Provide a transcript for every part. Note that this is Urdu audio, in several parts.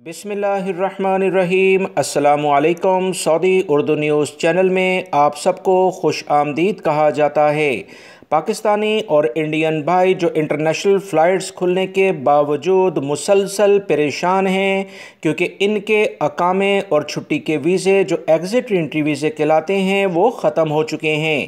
بسم اللہ الرحمن الرحیم۔ السلام علیکم۔ سعودی اردو نیوز چینل میں آپ سب کو خوش آمدید کہا جاتا ہے۔ پاکستانی اور انڈین بھائی جو انٹرنیشنل فلائٹس کھلنے کے باوجود مسلسل پریشان ہیں کیونکہ ان کے اقامے اور چھٹی کے ویزے جو ایگزٹ انٹری ویزے کہلاتے ہیں وہ ختم ہو چکے ہیں۔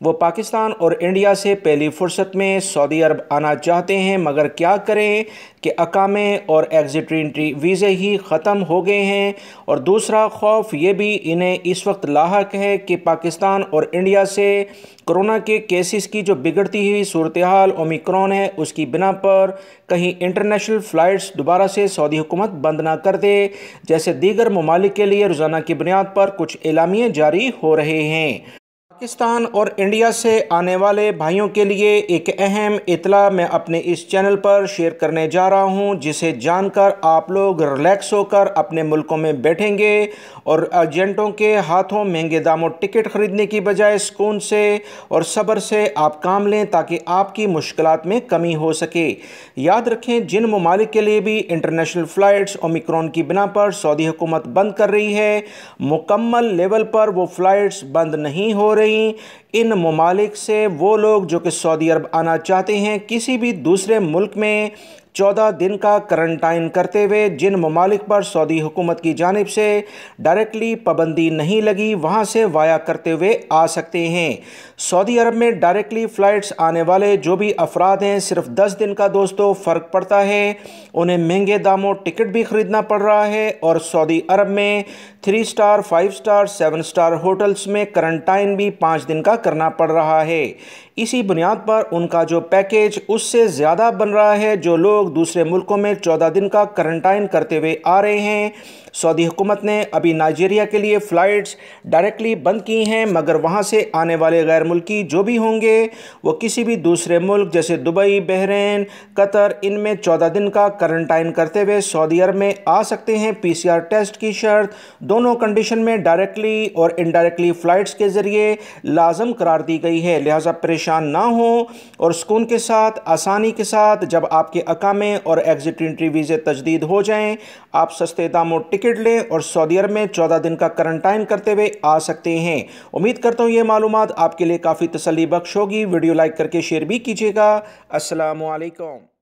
وہ پاکستان اور انڈیا سے پہلی فرصت میں سعودی عرب آنا چاہتے ہیں، مگر کیا کریں کہ اقامے اور ایگزٹ انٹری ویزے ہی ختم ہو گئے ہیں۔ اور دوسرا خوف یہ بھی انہیں اس وقت لاحق ہے کہ پاکستان اور انڈیا سے کرونا کے کیسز کی جو بگڑتی ہوئی صورتحال اومیکرون ہے اس کی بنا پر کہیں انٹرنیشنل فلائٹس دوبارہ سے سعودی حکومت بند نہ کر دے، جیسے دیگر ممالک کے لیے روزانہ کی بنیاد پر کچھ اعلامیے جاری ہو رہے ہیں۔ پاکستان اور انڈیا سے آنے والے بھائیوں کے لیے ایک اہم اطلاع میں اپنے اس چینل پر شیئر کرنے جا رہا ہوں، جسے جان کر آپ لوگ ریلیکس ہو کر اپنے ملکوں میں بیٹھیں گے اور ایجنٹوں کے ہاتھوں مہنگے داموں ٹکٹ خریدنے کی بجائے سکون سے اور صبر سے آپ کام لیں تاکہ آپ کی مشکلات میں کمی ہو سکے۔ یاد رکھیں، جن ممالک کے لیے بھی انٹرنیشنل فلائٹس اومیکرون کی بنا پر سعودی حکومت بند کر رہی ہے، مکمل لیول پر وہ فلائٹس بند نہیں ہو رہی۔ ان ممالک سے وہ لوگ جو کہ سعودی عرب آنا چاہتے ہیں کسی بھی دوسرے ملک میں 14 دن کا کرنٹائن کرتے ہوئے، جن ممالک پر سعودی حکومت کی جانب سے ڈائریکٹلی پابندی نہیں لگی وہاں سے وایا کرتے ہوئے آ سکتے ہیں۔ سعودی عرب میں ڈائریکٹلی فلائٹس آنے والے جو بھی افراد ہیں، صرف 10 دن کا دوستوں فرق پڑتا ہے، انہیں مہنگے داموں ٹکٹ بھی خریدنا پڑ رہا ہے اور سعودی عرب میں 3 سٹار، 5 سٹار، 7 سٹار ہوٹلز میں کرنٹائن بھی 5 دن کا کرنا پڑ رہا ہے۔ اسی بنیاد پر ان کا جو پیکیج اس سے زیادہ بن رہا ہے جو لوگ دوسرے ملکوں میں 14 دن کا کرنٹائن کرتے ہوئے آ رہے ہیں۔ سعودی حکومت نے ابھی نائجیریا کے لیے فلائٹس ڈائریکٹلی بند کی ہیں، مگر وہاں سے آنے والے غیر ملکی جو بھی ہوں گے وہ کسی بھی دوسرے ملک جیسے دبئی، بحرین، قطر، ان میں 14 دن کا کرنٹائن کرتے ہوئے سعودی عرب میں آ سکتے ہیں۔ PCR ٹیسٹ کی شرط دونوں کنڈیشن میں ڈائریکٹلی اور انڈائریکٹلی فلائٹس کے ذریعے لازم قرار دی گئی ہے، لہٰذا پریشان نہ ہوں اور سکون کے ساتھ، آسانی کے ساتھ جب آپ کے اقامے اور ایگزٹ انٹری ویزے تجدید ہو جائیں آپ سستے داموں ٹکٹ لیں اور سعودی عرب میں 14 دن کا کرنٹائن کرتے ہوئے آ سکتے ہیں۔ امید کرتا ہوں یہ معلومات آپ کے لیے کافی تسلی بخش ہوگی۔ ویڈیو لائک کر کے شیئر بھی کیجیے گا۔ السلام علیکم۔